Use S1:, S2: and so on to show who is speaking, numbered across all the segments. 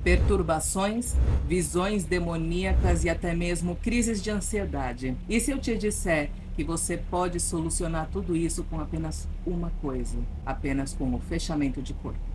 S1: perturbações, visões demoníacas e até mesmo crises de ansiedade. E se eu te disser que você pode solucionar tudo isso com apenas uma coisa, apenas com o fechamento de corpo?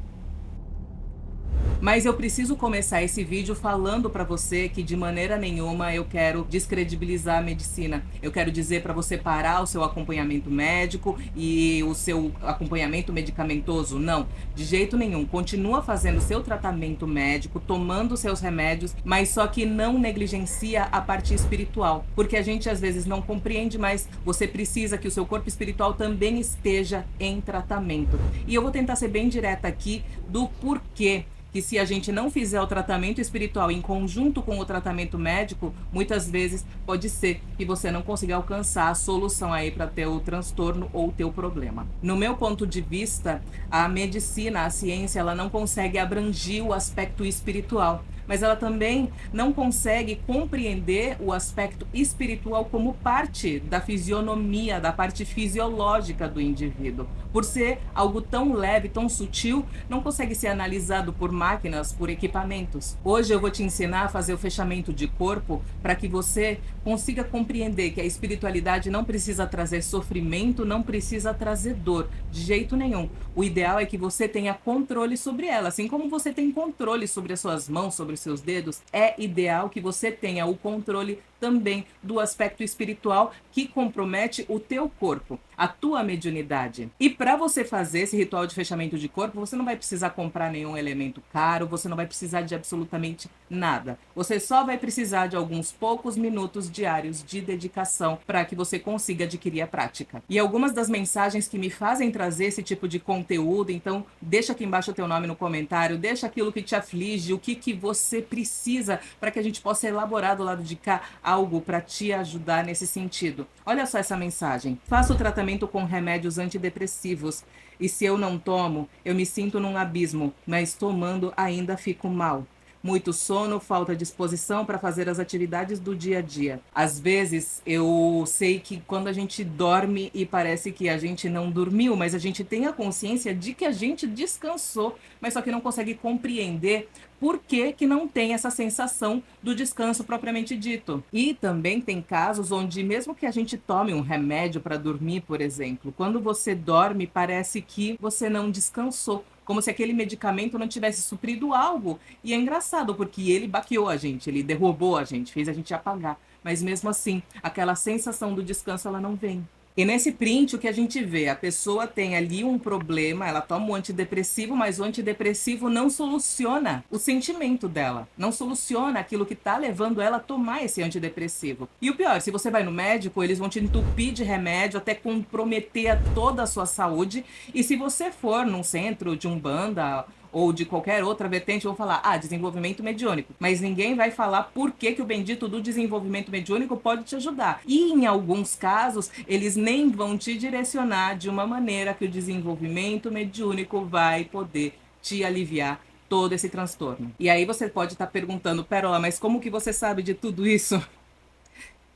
S1: Mas eu preciso começar esse vídeo falando para você que de maneira nenhuma eu quero descredibilizar a medicina. Eu quero dizer para você parar o seu acompanhamento médico e o seu acompanhamento medicamentoso. Não, de jeito nenhum. Continua fazendo o seu tratamento médico, tomando seus remédios, mas só que não negligencia a parte espiritual. Porque a gente às vezes não compreende, mas você precisa que o seu corpo espiritual também esteja em tratamento. E eu vou tentar ser bem direta aqui do porquê que se a gente não fizer o tratamento espiritual em conjunto com o tratamento médico, muitas vezes pode ser que você não consiga alcançar a solução aí para ter o transtorno ou o teu problema. No meu ponto de vista, a medicina, a ciência, ela não consegue abranger o aspecto espiritual, mas ela também não consegue compreender o aspecto espiritual como parte da fisionomia, da parte fisiológica do indivíduo. Por ser algo tão leve, tão sutil, não consegue ser analisado por máquinas, por equipamentos. Hoje eu vou te ensinar a fazer o fechamento de corpo para que você consiga compreender que a espiritualidade não precisa trazer sofrimento, não precisa trazer dor, de jeito nenhum. O ideal é que você tenha controle sobre ela, assim como você tem controle sobre as suas mãos, sobre os seus dedos, é ideal que você tenha o controle também do aspecto espiritual que compromete o teu corpo, a tua mediunidade. E para você fazer esse ritual de fechamento de corpo, você não vai precisar comprar nenhum elemento caro, você não vai precisar de absolutamente nada. Você só vai precisar de alguns poucos minutos diários de dedicação para que você consiga adquirir a prática. E algumas das mensagens que me fazem trazer esse tipo de conteúdo, então deixa aqui embaixo o teu nome no comentário, deixa aquilo que te aflige, o que você precisa para que a gente possa elaborar do lado de cá algo para te ajudar nesse sentido. Olha só essa mensagem. Faço o tratamento com remédios antidepressivos e se eu não tomo, eu me sinto num abismo, mas tomando ainda fico mal. Muito sono, falta de disposição para fazer as atividades do dia a dia. Às vezes eu sei que quando a gente dorme e parece que a gente não dormiu, mas a gente tem a consciência de que a gente descansou, mas só que não consegue compreender por que que não tem essa sensação do descanso propriamente dito. E também tem casos onde mesmo que a gente tome um remédio para dormir, por exemplo, quando você dorme parece que você não descansou, como se aquele medicamento não tivesse suprido algo. E é engraçado, porque ele baqueou a gente, ele derrubou a gente, fez a gente apagar. Mas mesmo assim, aquela sensação do descanso, ela não vem. E nesse print, o que a gente vê? A pessoa tem ali um problema, ela toma um antidepressivo, mas o antidepressivo não soluciona o sentimento dela. Não soluciona aquilo que está levando ela a tomar esse antidepressivo. E o pior, se você vai no médico, eles vão te entupir de remédio até comprometer toda a sua saúde. E se você for num centro de Umbanda ou de qualquer outra vertente, vão falar, desenvolvimento mediúnico. Mas ninguém vai falar por que que o bendito do desenvolvimento mediúnico pode te ajudar. E em alguns casos, eles nem vão te direcionar de uma maneira que o desenvolvimento mediúnico vai poder te aliviar todo esse transtorno. E aí você pode estar perguntando, Pérola, mas como que você sabe de tudo isso?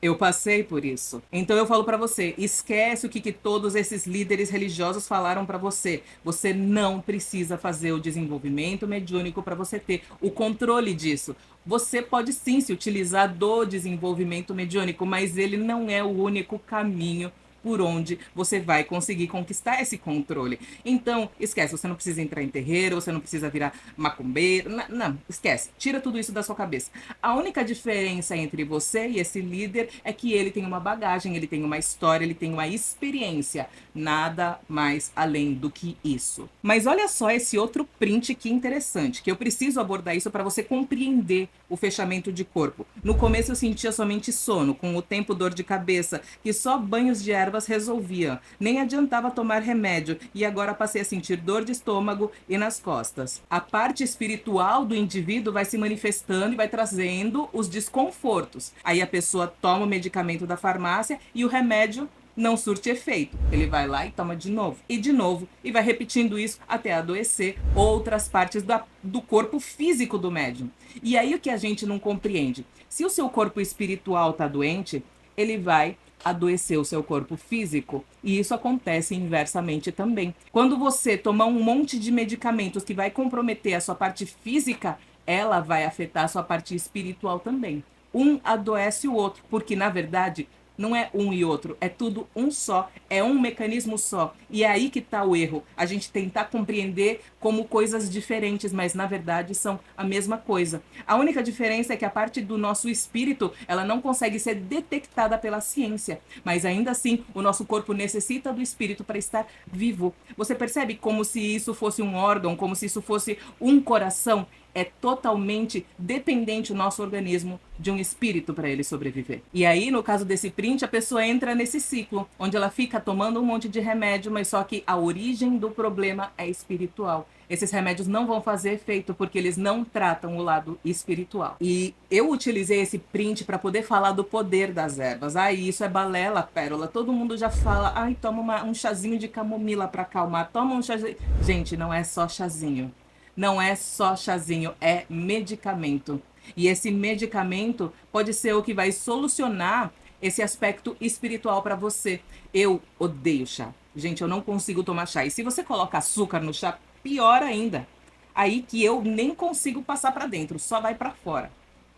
S1: Eu passei por isso. Então eu falo para você, esquece o que todos esses líderes religiosos falaram para você. Você não precisa fazer o desenvolvimento mediúnico para você ter o controle disso. Você pode sim se utilizar do desenvolvimento mediúnico, mas ele não é o único caminho por onde você vai conseguir conquistar esse controle. Então, esquece, você não precisa entrar em terreiro, você não precisa virar macumbeiro, não, esquece, tira tudo isso da sua cabeça. A única diferença entre você e esse líder é que ele tem uma bagagem, ele tem uma história, ele tem uma experiência, nada mais além do que isso. Mas olha só esse outro print que interessante, que eu preciso abordar isso para você compreender o fechamento de corpo. No começo eu sentia somente sono, com o tempo dor de cabeça, que só banhos de ervas resolvia. Nem adiantava tomar remédio e agora passei a sentir dor de estômago e nas costas. A parte espiritual do indivíduo vai se manifestando e vai trazendo os desconfortos. Aí a pessoa toma o medicamento da farmácia e o remédio não surte efeito. Ele vai lá e toma de novo, e vai repetindo isso até adoecer outras partes do corpo físico do médium. E aí o que a gente não compreende? Se o seu corpo espiritual está doente, ele vai adoecer o seu corpo físico. E isso acontece inversamente também. Quando você toma um monte de medicamentos que vai comprometer a sua parte física, ela vai afetar a sua parte espiritual também. Um adoece o outro, porque na verdade não é um e outro, é tudo um só, é um mecanismo só. E é aí que está o erro, a gente tentar compreender como coisas diferentes, mas na verdade são a mesma coisa. A única diferença é que a parte do nosso espírito, ela não consegue ser detectada pela ciência, mas ainda assim o nosso corpo necessita do espírito para estar vivo. Você percebe como se isso fosse um órgão, como se isso fosse um coração? É totalmente dependente o nosso organismo de um espírito para ele sobreviver. E aí, no caso desse print, a pessoa entra nesse ciclo, onde ela fica tomando um monte de remédio, mas só que a origem do problema é espiritual. Esses remédios não vão fazer efeito porque eles não tratam o lado espiritual. E eu utilizei esse print para poder falar do poder das ervas. Isso é balela, pérola. Todo mundo já fala, toma um chazinho de camomila para acalmar. Toma um chazinho. Gente, não é só chazinho. Não é só chazinho, é medicamento. E esse medicamento pode ser o que vai solucionar esse aspecto espiritual para você. Eu odeio chá. Gente, eu não consigo tomar chá. E se você coloca açúcar no chá, pior ainda. Aí que eu nem consigo passar para dentro, só vai para fora.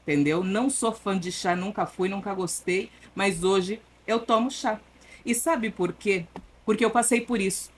S1: Entendeu? Não sou fã de chá, nunca fui, nunca gostei, mas hoje eu tomo chá. E sabe por quê? Porque eu passei por isso.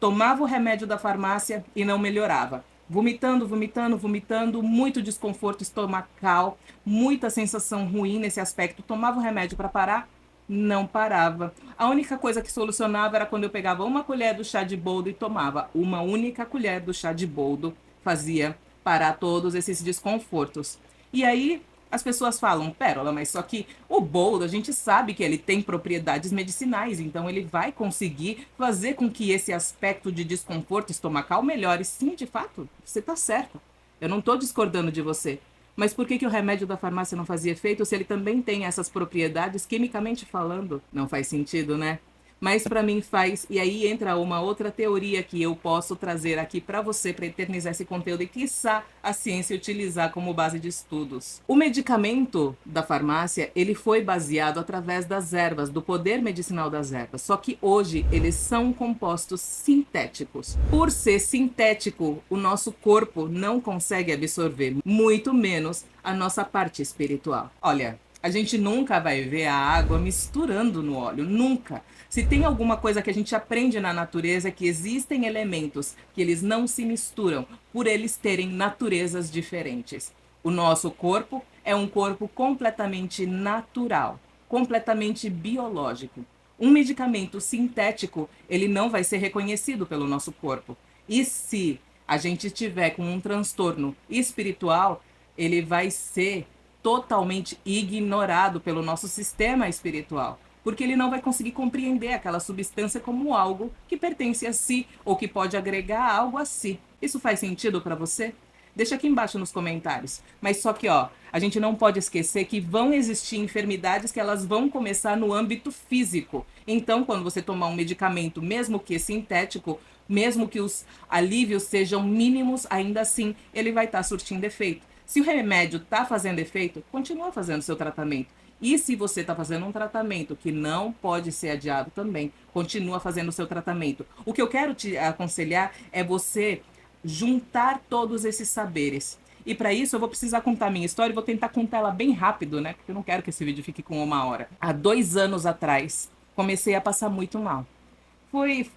S1: Tomava o remédio da farmácia e não melhorava. Vomitando, vomitando, vomitando, muito desconforto estomacal, muita sensação ruim nesse aspecto. Tomava o remédio para parar, não parava. A única coisa que solucionava era quando eu pegava uma colher do chá de boldo e tomava. Uma única colher do chá de boldo fazia parar todos esses desconfortos. E aí as pessoas falam, Pérola, mas só que o boldo, a gente sabe que ele tem propriedades medicinais, então ele vai conseguir fazer com que esse aspecto de desconforto estomacal melhore. Sim, de fato, você está certa. Eu não estou discordando de você. Mas por que o remédio da farmácia não fazia efeito se ele também tem essas propriedades, quimicamente falando? Não faz sentido, né? Mas para mim faz, e aí entra uma outra teoria que eu posso trazer aqui para você para eternizar esse conteúdo e quiçá a ciência utilizar como base de estudos. O medicamento da farmácia, ele foi baseado através das ervas, do poder medicinal das ervas, só que hoje eles são compostos sintéticos. Por ser sintético, o nosso corpo não consegue absorver, muito menos a nossa parte espiritual. Olha, a gente nunca vai ver a água misturando no óleo, nunca. Se tem alguma coisa que a gente aprende na natureza é que existem elementos que eles não se misturam, por eles terem naturezas diferentes. O nosso corpo é um corpo completamente natural, completamente biológico. Um medicamento sintético, ele não vai ser reconhecido pelo nosso corpo. E se a gente tiver com um transtorno espiritual, ele vai ser totalmente ignorado pelo nosso sistema espiritual, porque ele não vai conseguir compreender aquela substância como algo que pertence a si ou que pode agregar algo a si. Isso faz sentido para você? Deixa aqui embaixo nos comentários. Mas só que, a gente não pode esquecer que vão existir enfermidades que elas vão começar no âmbito físico. Então, quando você tomar um medicamento, mesmo que sintético, mesmo que os alívios sejam mínimos, ainda assim ele vai estar surtindo efeito. Se o remédio está fazendo efeito, continua fazendo seu tratamento. E se você está fazendo um tratamento que não pode ser adiado também, continua fazendo o seu tratamento. O que eu quero te aconselhar é você juntar todos esses saberes. E para isso eu vou precisar contar minha história e vou tentar contar ela bem rápido, né? Porque eu não quero que esse vídeo fique com 1 hora. Há 2 anos atrás, comecei a passar muito mal.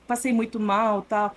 S1: Passei muito mal, tal.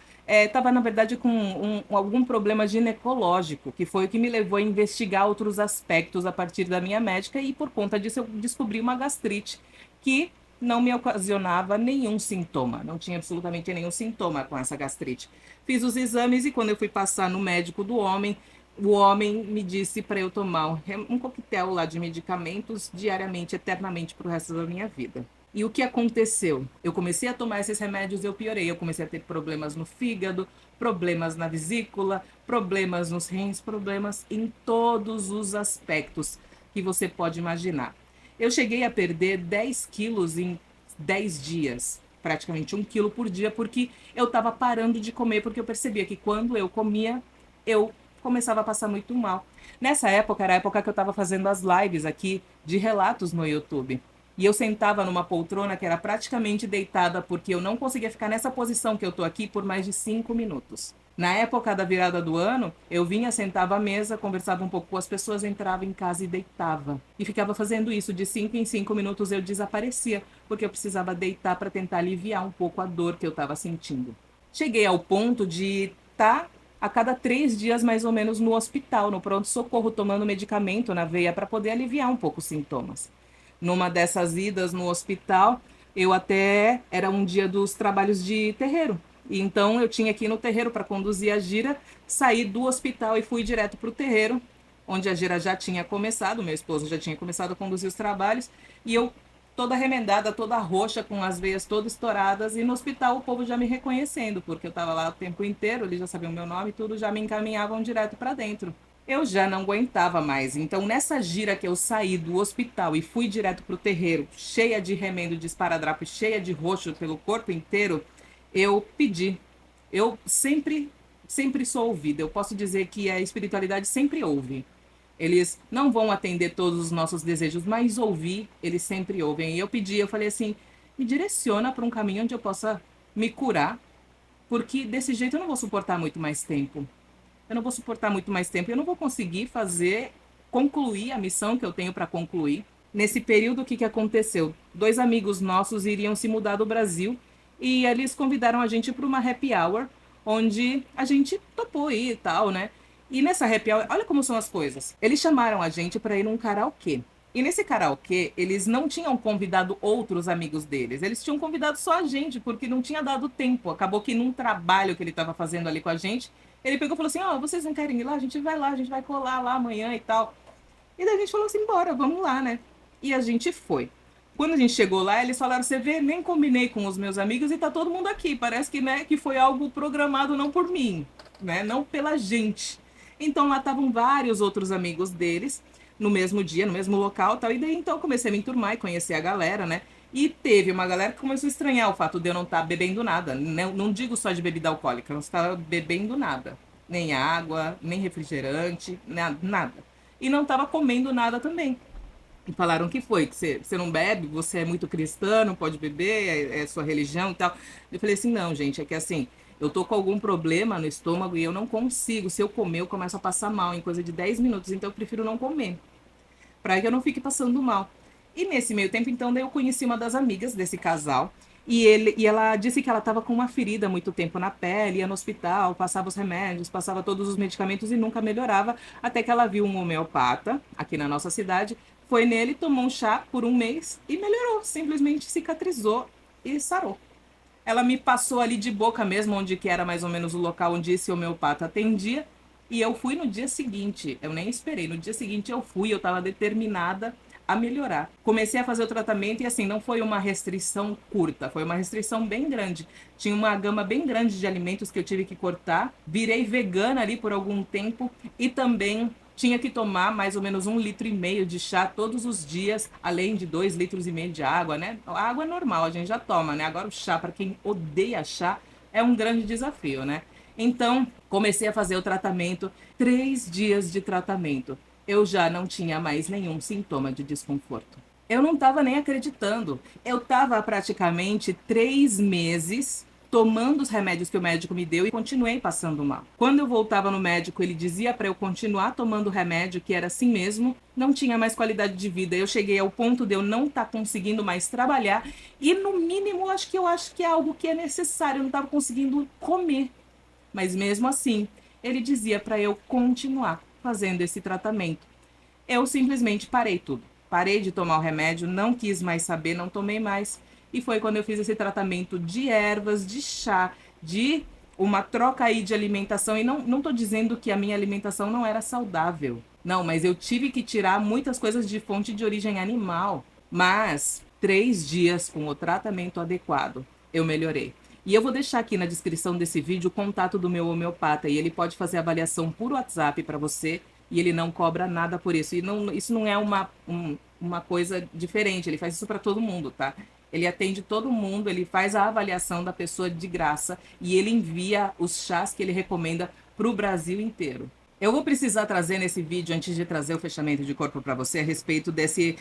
S1: Tava, na verdade, com algum problema ginecológico, que foi o que me levou a investigar outros aspectos a partir da minha médica, e por conta disso eu descobri uma gastrite que não me ocasionava nenhum sintoma, não tinha absolutamente nenhum sintoma com essa gastrite. Fiz os exames e quando eu fui passar no médico do homem, o homem me disse para eu tomar um coquetel lá de medicamentos diariamente, eternamente, para o resto da minha vida. E o que aconteceu? Eu comecei a tomar esses remédios e eu piorei. Eu comecei a ter problemas no fígado, problemas na vesícula, problemas nos rins, problemas em todos os aspectos que você pode imaginar. Eu cheguei a perder 10 quilos em 10 dias, praticamente 1 quilo por dia, porque eu estava parando de comer, porque eu percebia que quando eu comia, eu começava a passar muito mal. Nessa época, era a época que eu estava fazendo as lives aqui de relatos no YouTube. E eu sentava numa poltrona que era praticamente deitada, porque eu não conseguia ficar nessa posição que eu tô aqui por mais de 5 minutos. Na época da virada do ano, eu vinha, sentava à mesa, conversava um pouco com as pessoas, entrava em casa e deitava. E ficava fazendo isso, de 5 em 5 minutos eu desaparecia, porque eu precisava deitar para tentar aliviar um pouco a dor que eu estava sentindo. Cheguei ao ponto de estar a cada 3 dias mais ou menos no hospital, no pronto-socorro, tomando medicamento na veia para poder aliviar um pouco os sintomas. Numa dessas idas no hospital, eu até era um dia dos trabalhos de terreiro. E então eu tinha que ir no terreiro para conduzir a gira, saí do hospital e fui direto para o terreiro, onde a gira já tinha começado, meu esposo já tinha começado a conduzir os trabalhos, e eu toda remendada, toda roxa, com as veias todas estouradas, e no hospital o povo já me reconhecendo, porque eu estava lá o tempo inteiro, eles já sabiam o meu nome e tudo, já me encaminhavam direto para dentro. Eu já não aguentava mais. Então, nessa gira que eu saí do hospital e fui direto pro terreiro, cheia de remendo de esparadrapo, cheia de roxo pelo corpo inteiro, eu pedi. Eu sempre sou ouvida. Eu posso dizer que a espiritualidade sempre ouve. Eles não vão atender todos os nossos desejos, mas ouvir, eles sempre ouvem. E eu pedi, eu falei assim, me direciona para um caminho onde eu possa me curar, porque desse jeito eu não vou suportar muito mais tempo. Eu não vou suportar muito mais tempo, eu não vou conseguir concluir a missão que eu tenho para concluir. Nesse período, o que aconteceu? 2 amigos nossos iriam se mudar do Brasil e eles convidaram a gente para uma happy hour, onde a gente topou ir e tal, né? E nessa happy hour, olha como são as coisas. Eles chamaram a gente para ir num karaokê. E nesse karaokê, eles não tinham convidado outros amigos deles. Eles tinham convidado só a gente, porque não tinha dado tempo. Acabou que num trabalho que ele estava fazendo ali com a gente, ele pegou e falou assim, ó, vocês não querem ir lá? A gente vai lá, a gente vai colar lá amanhã e tal. E daí a gente falou assim, bora, vamos lá, né? E a gente foi. Quando a gente chegou lá, eles falaram, você vê, nem combinei com os meus amigos e tá todo mundo aqui. Parece que, né, que foi algo programado não por mim, né? Não pela gente. Então lá estavam vários outros amigos deles, no mesmo dia, no mesmo local, tal. E daí então eu comecei a me enturmar e conhecer a galera, né? E teve uma galera que começou a estranhar o fato de eu não estar bebendo nada. Não digo só de bebida alcoólica, eu não estava bebendo nada. Nem água, nem refrigerante, nada. E não estava comendo nada também. E falaram que foi, que você não bebe, você é muito cristã, não pode beber, é sua religião e tal. Eu falei assim, não, gente, é que assim, eu tô com algum problema no estômago e eu não consigo. Se eu comer, eu começo a passar mal em coisa de 10 minutos, então eu prefiro não comer para que eu não fique passando mal. E nesse meio tempo, então, daí eu conheci uma das amigas desse casal. E ela disse que ela estava com uma ferida há muito tempo na pele, ia no hospital, passava os remédios, passava todos os medicamentos e nunca melhorava, até que ela viu um homeopata aqui na nossa cidade, foi nele, tomou um chá por um mês e melhorou, simplesmente cicatrizou e sarou. Ela me passou ali de boca mesmo, onde que era mais ou menos o local onde esse homeopata atendia, e eu fui no dia seguinte, eu nem esperei, no dia seguinte eu fui, eu estava determinada a melhorar. Comecei a fazer o tratamento e assim, não foi uma restrição curta, foi uma restrição bem grande. Tinha uma gama bem grande de alimentos que eu tive que cortar. Virei vegana ali por algum tempo e também tinha que tomar mais ou menos 1,5 litro de chá todos os dias, além de 2,5 litros de água, né? A água é normal, a gente já toma, né? Agora o chá, para quem odeia chá, é um grande desafio, né? Então, comecei a fazer o tratamento, 3 dias de tratamento. Eu já não tinha mais nenhum sintoma de desconforto. Eu não estava nem acreditando. Eu estava praticamente 3 meses tomando os remédios que o médico me deu e continuei passando mal. Quando eu voltava no médico, ele dizia para eu continuar tomando o remédio, que era assim mesmo, não tinha mais qualidade de vida. Eu cheguei ao ponto de eu não estar conseguindo mais trabalhar e, no mínimo, eu acho que é algo que é necessário. Eu não estava conseguindo comer. Mas mesmo assim, ele dizia para eu continuar fazendo esse tratamento. Eu simplesmente parei tudo. Parei de tomar o remédio, não quis mais saber, não tomei mais. E foi quando eu fiz esse tratamento de ervas, de chá, de uma troca aí de alimentação. E não estou dizendo que a minha alimentação não era saudável. Não, mas eu tive que tirar muitas coisas de fonte de origem animal. Mas 3 dias com o tratamento adequado, eu melhorei. E eu vou deixar aqui na descrição desse vídeo o contato do meu homeopata e ele pode fazer avaliação por WhatsApp para você e ele não cobra nada por isso. E não, isso não é uma coisa diferente, ele faz isso para todo mundo, tá? Ele atende todo mundo, ele faz a avaliação da pessoa de graça e ele envia os chás que ele recomenda para o Brasil inteiro. Eu vou precisar trazer nesse vídeo, antes de trazer o fechamento de corpo para você, a respeito desse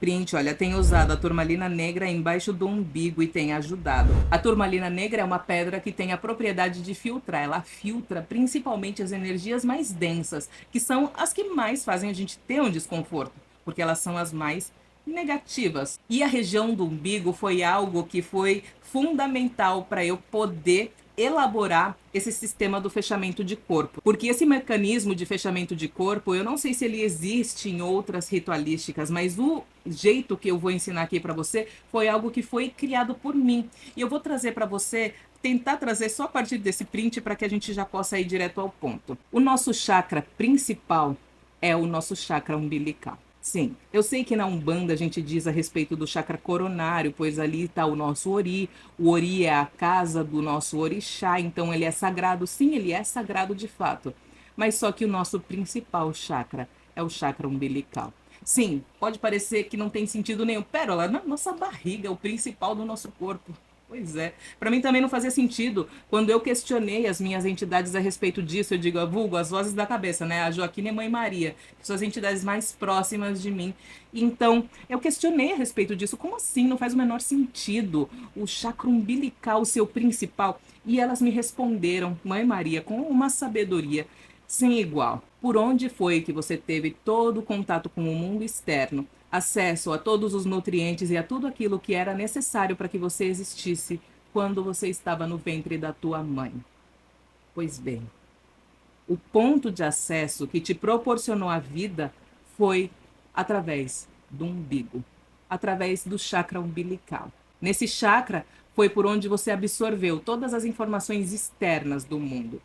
S1: print. Olha, tem usado a turmalina negra embaixo do umbigo e tem ajudado. A turmalina negra é uma pedra que tem a propriedade de filtrar. Ela filtra principalmente as energias mais densas, que são as que mais fazem a gente ter um desconforto, porque elas são as mais negativas. E a região do umbigo foi algo que foi fundamental para eu poder elaborar esse sistema do fechamento de corpo. Porque esse mecanismo de fechamento de corpo, eu não sei se ele existe em outras ritualísticas, mas o jeito que eu vou ensinar aqui para você foi algo que foi criado por mim. E eu vou trazer para você, tentar trazer só a partir desse print para que a gente já possa ir direto ao ponto. O nosso chakra principal é o nosso chakra umbilical. Sim, eu sei que na Umbanda a gente diz a respeito do chakra coronário, pois ali está o nosso Ori. O Ori é a casa do nosso orixá, então ele é sagrado. Sim, ele é sagrado de fato. Mas só que o nosso principal chakra é o chakra umbilical. Sim, pode parecer que não tem sentido nenhum. Pérola, na nossa barriga é o principal do nosso corpo. Pois é. Para mim também não fazia sentido. Quando eu questionei as minhas entidades a respeito disso, eu digo, vulgo, as vozes da cabeça, né? A Joaquina e a Mãe Maria, que são as entidades mais próximas de mim. Então, eu questionei a respeito disso. Como assim? Não faz o menor sentido. O chakra umbilical, o seu principal. E elas me responderam, Mãe Maria, com uma sabedoria sem igual. Por onde foi que você teve todo o contato com o mundo externo? Acesso a todos os nutrientes e a tudo aquilo que era necessário para que você existisse quando você estava no ventre da tua mãe. Pois bem, o ponto de acesso que te proporcionou a vida foi através do umbigo, através do chakra umbilical. Nesse chakra foi por onde você absorveu todas as informações externas do mundo,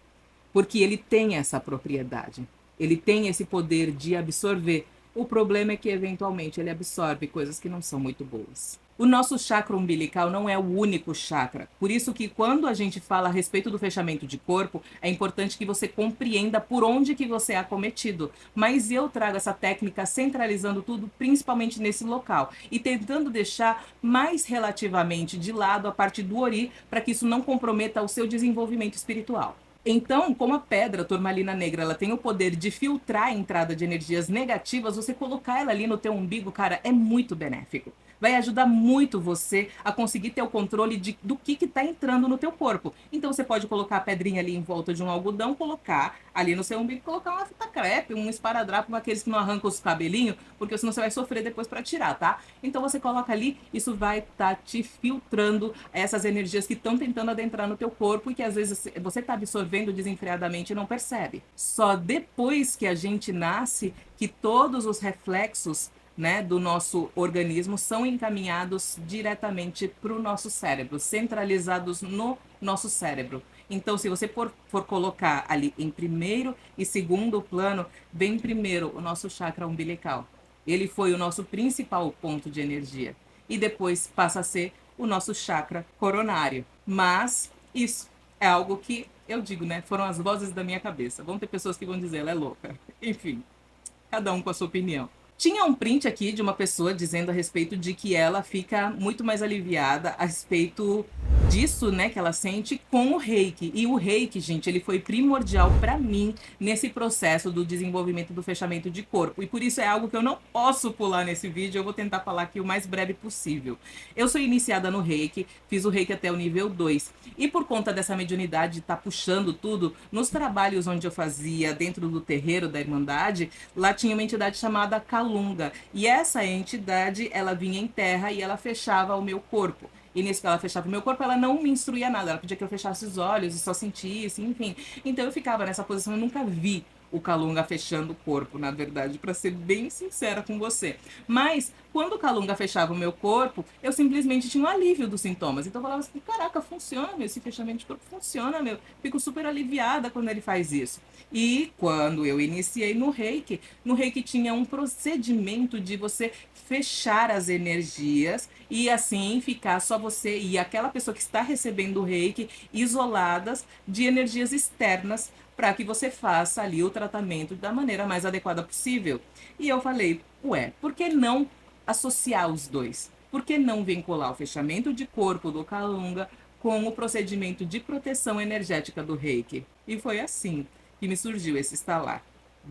S1: porque ele tem essa propriedade, ele tem esse poder de absorver. O problema é que, eventualmente, ele absorve coisas que não são muito boas. O nosso chakra umbilical não é o único chakra. Por isso que, quando a gente fala a respeito do fechamento de corpo, é importante que você compreenda por onde que você é acometido. Mas eu trago essa técnica centralizando tudo, principalmente nesse local. E tentando deixar mais relativamente de lado a parte do Ori, para que isso não comprometa o seu desenvolvimento espiritual. Então, como a pedra turmalina negra, ela tem o poder de filtrar a entrada de energias negativas, você colocar ela ali no teu umbigo, cara, é muito benéfico. Vai ajudar muito você a conseguir ter o controle do que está entrando no teu corpo. Então, você pode colocar a pedrinha ali em volta de um algodão, colocar ali no seu umbigo, colocar uma fita crepe, um esparadrapo, aqueles que não arrancam os cabelinhos, porque senão você vai sofrer depois para tirar, tá? Então, você coloca ali, isso vai estar te filtrando essas energias que estão tentando adentrar no teu corpo e que às vezes você está absorvendo desenfreadamente e não percebe. Só depois que a gente nasce que todos os reflexos, né, do nosso organismo são encaminhados diretamente para o nosso cérebro, centralizados no nosso cérebro. Então, se você for colocar ali em primeiro e segundo plano, vem primeiro o nosso chakra umbilical. Ele foi o nosso principal ponto de energia. E depois passa a ser o nosso chakra coronário. Mas isso é algo que eu digo, né? Foram as vozes da minha cabeça. Vão ter pessoas que vão dizer, ela é louca. Enfim, cada um com a sua opinião. Tinha um print aqui de uma pessoa dizendo a respeito de que ela fica muito mais aliviada a respeito disso, né, que ela sente com o Reiki. E o Reiki, gente, ele foi primordial para mim nesse processo do desenvolvimento do fechamento de corpo. E por isso é algo que eu não posso pular nesse vídeo, eu vou tentar falar aqui o mais breve possível. Eu sou iniciada no Reiki, fiz o Reiki até o nível 2. E por conta dessa mediunidade de estar puxando tudo, nos trabalhos onde eu fazia dentro do terreiro da Irmandade, lá tinha uma entidade chamada Kalunga. E essa entidade, ela vinha em terra e ela fechava o meu corpo. E nisso que ela fechava o meu corpo, ela não me instruía nada. Ela pedia que eu fechasse os olhos e só sentisse, enfim. Então eu ficava nessa posição, eu nunca vi o Kalunga fechando o corpo, na verdade, para ser bem sincera com você. Mas, quando o Kalunga fechava o meu corpo, eu simplesmente tinha um alívio dos sintomas. Então eu falava assim, caraca, funciona, meu, esse fechamento de corpo funciona, meu. Fico super aliviada quando ele faz isso. E quando eu iniciei no Reiki tinha um procedimento de você fechar as energias e assim ficar só você e aquela pessoa que está recebendo o Reiki isoladas de energias externas para que você faça ali o tratamento da maneira mais adequada possível. E eu falei, ué, por que não associar os dois? Por que não vincular o fechamento de corpo do Kalunga com o procedimento de proteção energética do Reiki? E foi assim que me surgiu esse estalar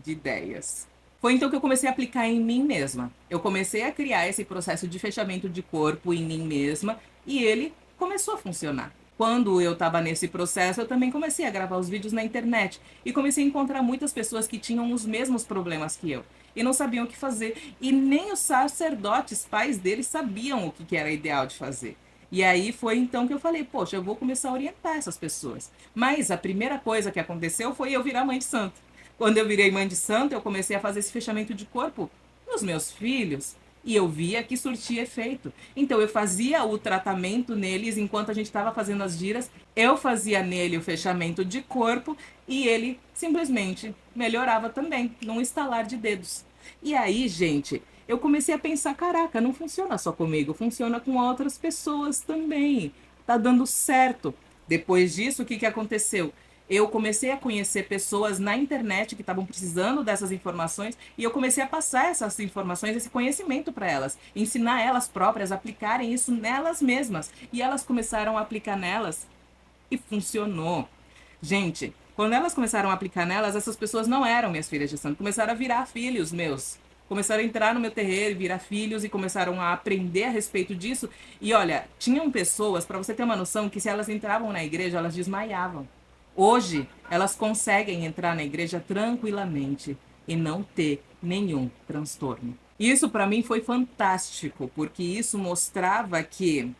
S1: de ideias. Foi então que eu comecei a aplicar em mim mesma. Eu comecei a criar esse processo de fechamento de corpo em mim mesma e ele começou a funcionar. Quando eu estava nesse processo, eu também comecei a gravar os vídeos na internet e comecei a encontrar muitas pessoas que tinham os mesmos problemas que eu e não sabiam o que fazer. E nem os sacerdotes, pais deles, sabiam o que era ideal de fazer. E aí foi então que eu falei, poxa, eu vou começar a orientar essas pessoas. Mas a primeira coisa que aconteceu foi eu virar mãe de santo. Quando eu virei mãe de santo, eu comecei a fazer esse fechamento de corpo nos meus filhos. E eu via que surtia efeito. Então eu fazia o tratamento neles enquanto a gente estava fazendo as giras. Eu fazia nele o fechamento de corpo e ele simplesmente melhorava também, num estalar de dedos. E aí, gente, eu comecei a pensar, caraca, não funciona só comigo, funciona com outras pessoas também. Tá dando certo. Depois disso, o que aconteceu? Eu comecei a conhecer pessoas na internet que estavam precisando dessas informações e eu comecei a passar essas informações, esse conhecimento para elas, ensinar elas próprias a aplicarem isso nelas mesmas. E elas começaram a aplicar nelas e funcionou. Gente, quando elas começaram a aplicar nelas, essas pessoas não eram minhas filhas de santo, começaram a virar filhos meus. Começaram a entrar no meu terreiro, virar filhos e começaram a aprender a respeito disso. E olha, tinham pessoas, para você ter uma noção, que se elas entravam na igreja, elas desmaiavam. Hoje, elas conseguem entrar na igreja tranquilamente e não ter nenhum transtorno. Isso para mim foi fantástico, porque isso mostrava que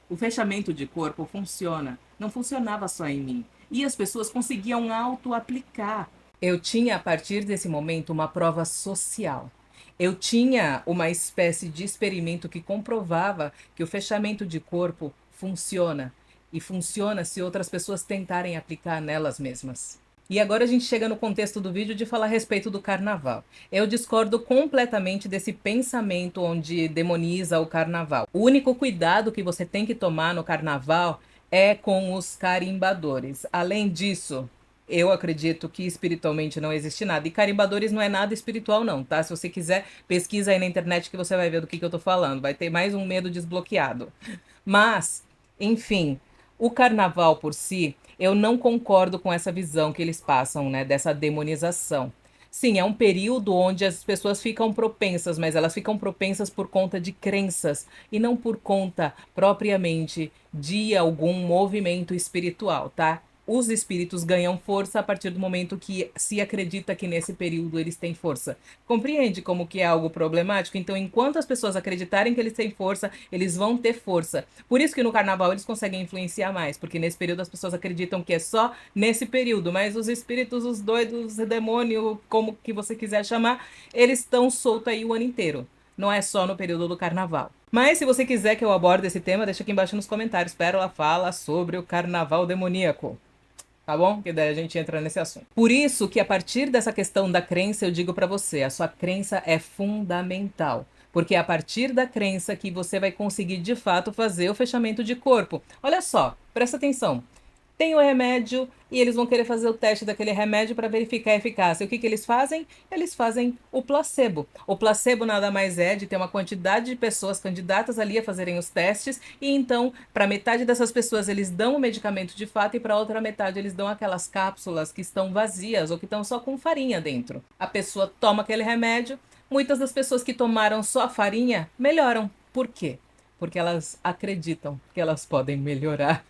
S1: o fechamento de corpo funciona. Não funcionava só em mim. E as pessoas conseguiam auto-aplicar. Eu tinha, a partir desse momento, uma prova social. Eu tinha uma espécie de experimento que comprovava que o fechamento de corpo funciona. E funciona se outras pessoas tentarem aplicar nelas mesmas. E agora a gente chega no contexto do vídeo de falar a respeito do carnaval. Eu discordo completamente desse pensamento onde demoniza o carnaval. O único cuidado que você tem que tomar no carnaval é com os carimbadores. Além disso, eu acredito que espiritualmente não existe nada. E carimbadores não é nada espiritual não, tá? Se você quiser, pesquisa aí na internet que você vai ver do que eu tô falando. Vai ter mais um medo desbloqueado. Mas, enfim, o carnaval por si, eu não concordo com essa visão que eles passam, né, dessa demonização. Sim, é um período onde as pessoas ficam propensas, mas elas ficam propensas por conta de crenças e não por conta propriamente de algum movimento espiritual, tá? Os espíritos ganham força a partir do momento que se acredita que nesse período eles têm força. Compreende como que é algo problemático? Então, enquanto as pessoas acreditarem que eles têm força, eles vão ter força. Por isso que no carnaval eles conseguem influenciar mais, porque nesse período as pessoas acreditam que é só nesse período, mas os espíritos, os doidos, o demônio, como que você quiser chamar, eles estão soltos aí o ano inteiro. Não é só no período do carnaval. Mas se você quiser que eu aborde esse tema, deixa aqui embaixo nos comentários. Pérola fala sobre o carnaval demoníaco. Tá bom? Que daí a gente entra nesse assunto. Por isso que a partir dessa questão da crença, eu digo pra você, a sua crença é fundamental. Porque é a partir da crença que você vai conseguir de fato fazer o fechamento de corpo. Olha só, presta atenção. Tem o remédio e eles vão querer fazer o teste daquele remédio para verificar a eficácia. O que eles fazem? Eles fazem o placebo. O placebo nada mais é de ter uma quantidade de pessoas candidatas ali a fazerem os testes e então, para metade dessas pessoas eles dão o medicamento de fato e para outra metade eles dão aquelas cápsulas que estão vazias ou que estão só com farinha dentro. A pessoa toma aquele remédio, muitas das pessoas que tomaram só a farinha melhoram. Por quê? Porque elas acreditam que elas podem melhorar.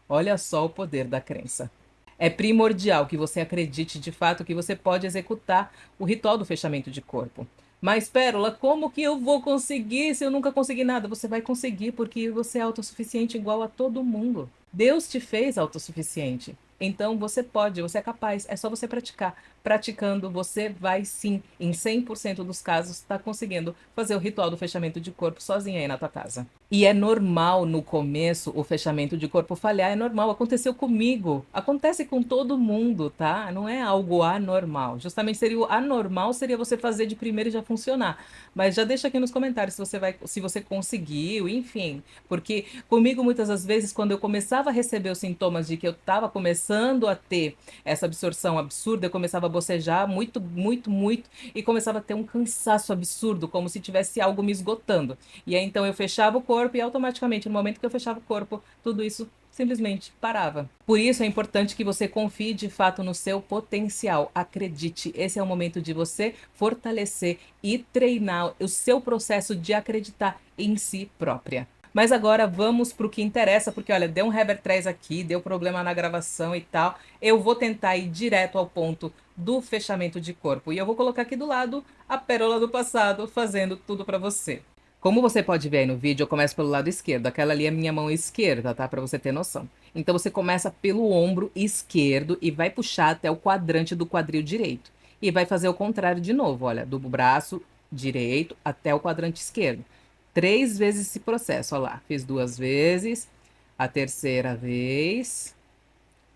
S1: Olha só o poder da crença. É primordial que você acredite de fato que você pode executar o ritual do fechamento de corpo. Mas, Pérola, como que eu vou conseguir se eu nunca consegui nada? Você vai conseguir porque você é autossuficiente igual a todo mundo. Deus te fez autossuficiente. Então você pode, você é capaz, é só você praticar. Praticando, você vai sim, em 100% dos casos, estar conseguindo fazer o ritual do fechamento de corpo sozinha aí na tua casa. E é normal no começo o fechamento de corpo falhar, é normal, aconteceu comigo, acontece com todo mundo, tá? Não é algo anormal. Justamente seria o anormal seria você fazer de primeiro e já funcionar. Mas já deixa aqui nos comentários se você conseguiu, enfim. Porque comigo muitas das vezes quando eu começava a receber os sintomas de que eu estava começando a ter essa absorção absurda, eu começava a bocejar muito, muito, muito e começava a ter um cansaço absurdo, como se tivesse algo me esgotando. E aí então eu fechava o corpo e automaticamente, no momento que eu fechava o corpo, tudo isso simplesmente parava. Por isso é importante que você confie de fato no seu potencial. Acredite, esse é o momento de você fortalecer e treinar o seu processo de acreditar em si própria. Mas agora vamos para o que interessa, porque olha, deu um Heber 3 aqui, deu problema na gravação e tal. Eu vou tentar ir direto ao ponto do fechamento de corpo. E eu vou colocar aqui do lado a pérola do passado, fazendo tudo para você. Como você pode ver aí no vídeo, eu começo pelo lado esquerdo. Aquela ali é a minha mão esquerda, tá? Para você ter noção. Então você começa pelo ombro esquerdo e vai puxar até o quadrante do quadril direito. E vai fazer o contrário de novo, olha, do braço direito até o quadrante esquerdo. 3 vezes esse processo, olha lá. Fiz 2 vezes, a terceira vez,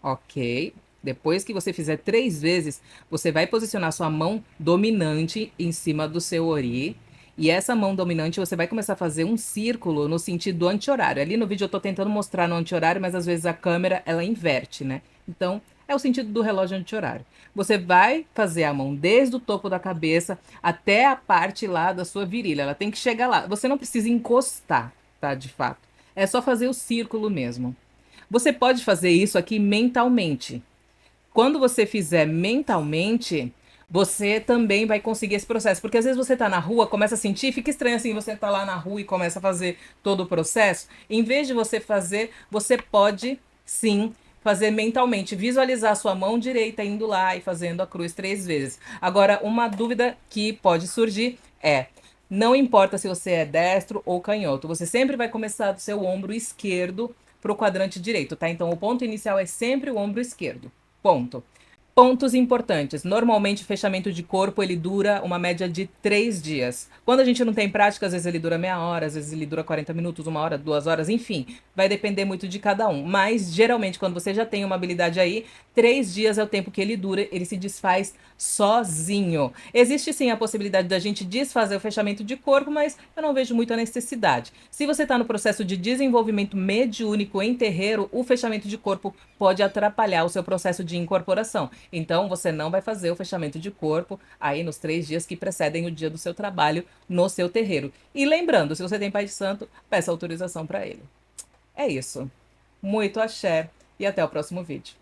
S1: ok. Depois que você fizer 3 vezes, você vai posicionar sua mão dominante em cima do seu ori. E essa mão dominante você vai começar a fazer um círculo no sentido anti-horário. Ali no vídeo eu tô tentando mostrar no anti-horário, mas às vezes a câmera ela inverte, né? Então é o sentido do relógio anti-horário. Você vai fazer a mão desde o topo da cabeça até a parte lá da sua virilha. Ela tem que chegar lá. Você não precisa encostar, tá? De fato. É só fazer o círculo mesmo. Você pode fazer isso aqui mentalmente. Quando você fizer mentalmente, você também vai conseguir esse processo. Porque às vezes você tá na rua, começa a sentir, fica estranho assim, você tá lá na rua e começa a fazer todo o processo. Em vez de você fazer, você pode sim fazer mentalmente, visualizar a sua mão direita indo lá e fazendo a cruz 3 vezes. Agora, uma dúvida que pode surgir é: não importa se você é destro ou canhoto, você sempre vai começar do seu ombro esquerdo para o quadrante direito, tá? Então, o ponto inicial é sempre o ombro esquerdo. Ponto. Pontos importantes. Normalmente, o fechamento de corpo ele dura uma média de 3 dias. Quando a gente não tem prática, às vezes ele dura meia hora, às vezes ele dura 40 minutos, 1 hora, 2 horas, enfim. Vai depender muito de cada um. Mas, geralmente, quando você já tem uma habilidade aí, 3 dias é o tempo que ele dura, ele se desfaz sozinho. Existe sim a possibilidade da gente desfazer o fechamento de corpo, mas eu não vejo muita necessidade. Se você está no processo de desenvolvimento mediúnico em terreiro, o fechamento de corpo pode atrapalhar o seu processo de incorporação. Então, você não vai fazer o fechamento de corpo aí nos 3 dias que precedem o dia do seu trabalho no seu terreiro. E lembrando, se você tem pai de santo, peça autorização para ele. É isso. Muito axé e até o próximo vídeo.